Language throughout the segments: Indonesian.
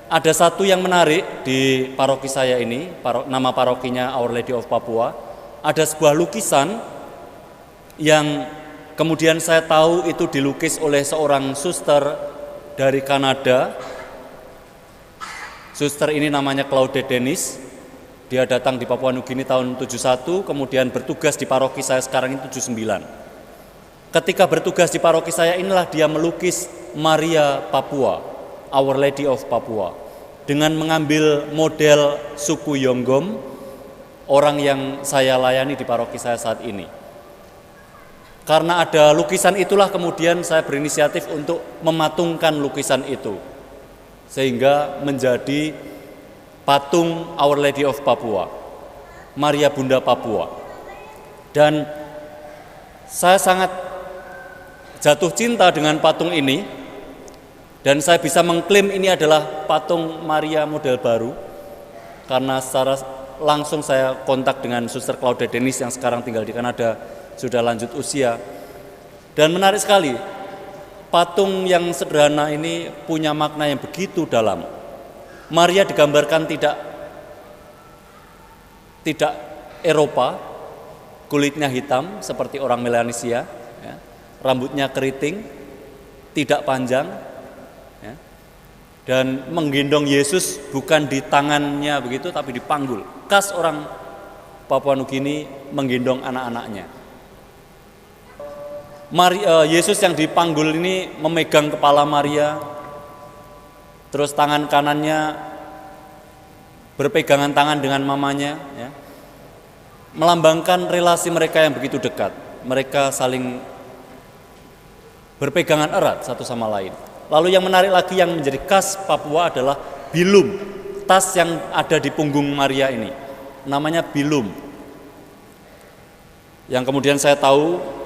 Ada satu yang menarik di paroki saya ini, nama parokinya Our Lady of Papua. Ada sebuah lukisan yang kemudian saya tahu itu dilukis oleh seorang suster dari Kanada. Suster ini namanya Claudette Dennis. Dia datang di Papua Nugini tahun 71, kemudian bertugas di paroki saya sekarang ini 79. Ketika bertugas di paroki saya inilah dia melukis Maria Papua, Our Lady of Papua, dengan mengambil model suku Yonggom, orang yang saya layani di paroki saya saat ini. Karena ada lukisan itulah kemudian saya berinisiatif untuk mematungkan lukisan itu, sehingga menjadi patung Our Lady of Papua, Maria Bunda Papua. Dan saya sangat jatuh cinta dengan patung ini, dan saya bisa mengklaim ini adalah patung Maria model baru karena secara langsung saya kontak dengan Suster Claudette Dennis yang sekarang tinggal di Kanada, sudah lanjut usia. Dan menarik sekali, patung yang sederhana ini punya makna yang begitu dalam. Maria digambarkan tidak Eropa, kulitnya hitam seperti orang Melanesia, ya, rambutnya keriting, tidak panjang, ya, dan menggendong Yesus bukan di tangannya begitu, tapi di panggul. Khas orang Papua Nugini menggendong anak-anaknya. Yesus yang dipanggul ini memegang kepala Maria, terus tangan kanannya berpegangan tangan dengan mamanya, ya, melambangkan relasi mereka yang begitu dekat. Mereka saling berpegangan erat satu sama lain. Lalu yang menarik lagi yang menjadi khas Papua adalah bilum, tas yang ada di punggung Maria ini, namanya bilum. Yang kemudian saya tahu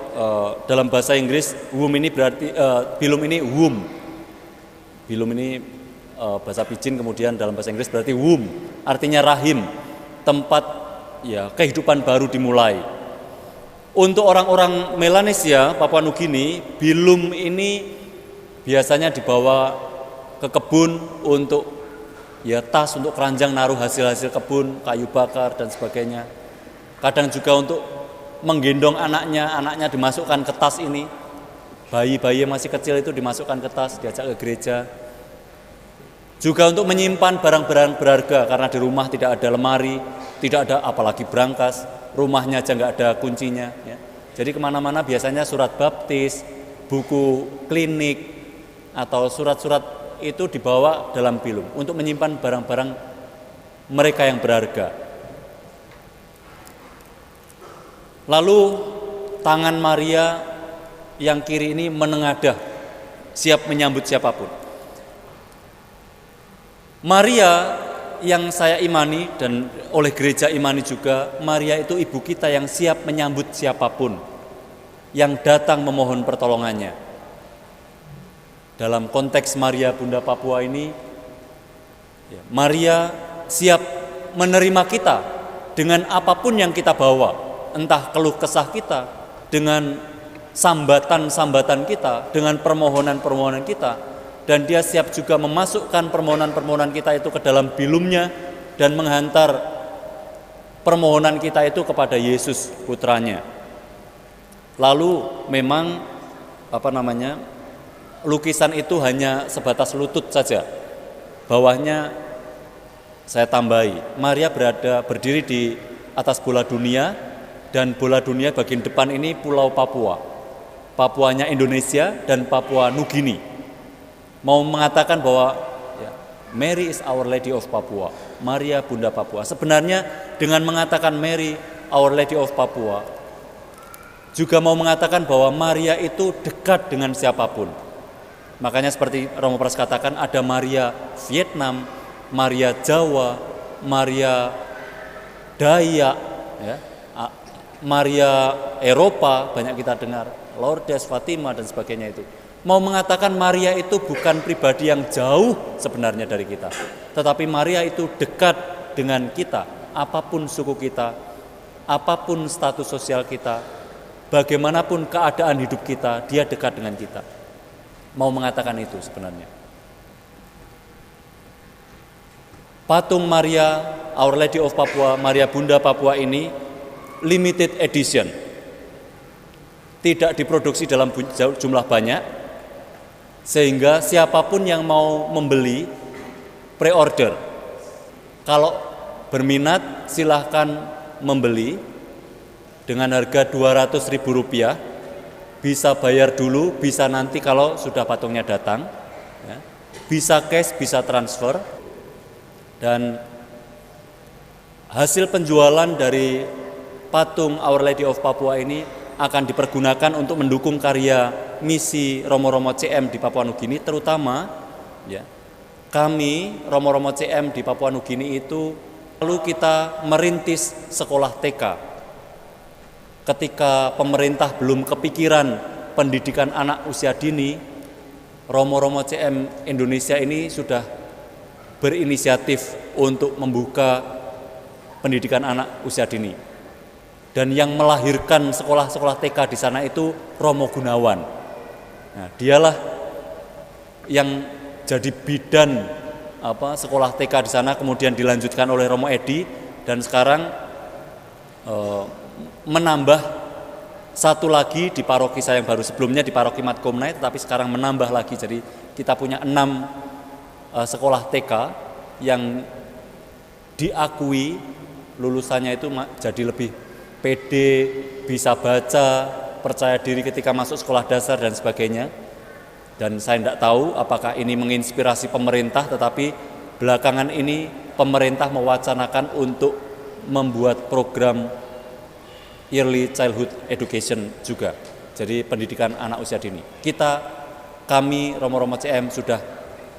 dalam bahasa Inggris womb ini berarti bilum ini womb. Bilum ini bahasa Pidgin, kemudian dalam bahasa Inggris berarti womb, artinya rahim, tempat ya kehidupan baru dimulai. Untuk orang-orang Melanesia, Papua Nugini, bilum ini biasanya dibawa ke kebun untuk ya tas untuk keranjang naruh hasil-hasil kebun, kayu bakar dan sebagainya. Kadang juga untuk menggendong anaknya dimasukkan ke tas ini. Bayi-bayi yang masih kecil itu dimasukkan ke tas, diajak ke gereja. Juga untuk menyimpan barang-barang berharga, karena di rumah tidak ada lemari, tidak ada apalagi brankas, rumahnya aja nggak ada kuncinya, ya. Jadi kemana-mana biasanya surat baptis, buku klinik, atau surat-surat itu dibawa dalam bilum untuk menyimpan barang-barang mereka yang berharga. Lalu tangan Maria yang kiri ini menengadah, siap menyambut siapapun. Maria yang saya imani dan oleh gereja imani juga, Maria itu ibu kita yang siap menyambut siapapun yang datang memohon pertolongannya. Dalam konteks Maria Bunda Papua ini, Maria siap menerima kita dengan apapun yang kita bawa, entah keluh kesah kita, dengan sambatan-sambatan kita, dengan permohonan-permohonan kita, dan dia siap juga memasukkan permohonan-permohonan kita itu ke dalam bilumnya dan menghantar permohonan kita itu kepada Yesus putranya. Lalu memang lukisan itu hanya sebatas lutut saja. Bawahnya saya tambahi, Maria berdiri di atas bola dunia, dan bola dunia bagian depan ini Pulau Papua. Papuanya Indonesia dan Papua Nugini. Mau mengatakan bahwa Mary is Our Lady of Papua, Maria Bunda Papua. Sebenarnya dengan mengatakan Mary Our Lady of Papua juga mau mengatakan bahwa Maria itu dekat dengan siapapun. Makanya seperti Romo Pras katakan, ada Maria Vietnam, Maria Jawa, Maria Dayak, ya, Maria Eropa, banyak kita dengar, Lourdes, Fatima dan sebagainya itu. Mau mengatakan Maria itu bukan pribadi yang jauh sebenarnya dari kita, tetapi Maria itu dekat dengan kita, apapun suku kita, apapun status sosial kita, bagaimanapun keadaan hidup kita, dia dekat dengan kita. Mau mengatakan itu sebenarnya. Patung Maria Our Lady of Papua, Maria Bunda Papua ini limited edition. Tidak diproduksi dalam jumlah banyak, sehingga siapapun yang mau membeli pre-order. Kalau berminat silahkan membeli dengan harga Rp200.000, bisa bayar dulu, bisa nanti kalau sudah patungnya datang, ya. Bisa cash, bisa transfer, dan hasil penjualan dari patung Our Lady of Papua ini akan dipergunakan untuk mendukung karya misi Romo-Romo CM di Papua Nugini, terutama ya, kami Romo-Romo CM di Papua Nugini itu lalu kita merintis sekolah TK. Ketika pemerintah belum kepikiran pendidikan anak usia dini, Romo-Romo CM Indonesia ini sudah berinisiatif untuk membuka pendidikan anak usia dini. Dan yang melahirkan sekolah-sekolah TK di sana itu Romo Gunawan. Nah, dialah yang jadi bidan sekolah TK di sana, kemudian dilanjutkan oleh Romo Edi, dan sekarang menambah satu lagi di paroki saya yang baru, sebelumnya di paroki Matkomnai, tetapi sekarang menambah lagi, jadi kita punya 6 sekolah TK yang diakui lulusannya itu jadi lebih pede, bisa baca, percaya diri ketika masuk sekolah dasar dan sebagainya. Dan saya tidak tahu apakah ini menginspirasi pemerintah, tetapi belakangan ini pemerintah mewacanakan untuk membuat program Early Childhood Education juga, jadi pendidikan anak usia dini. Kami Romo-Romo CM sudah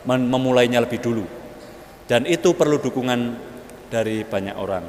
memulainya lebih dulu, dan itu perlu dukungan dari banyak orang.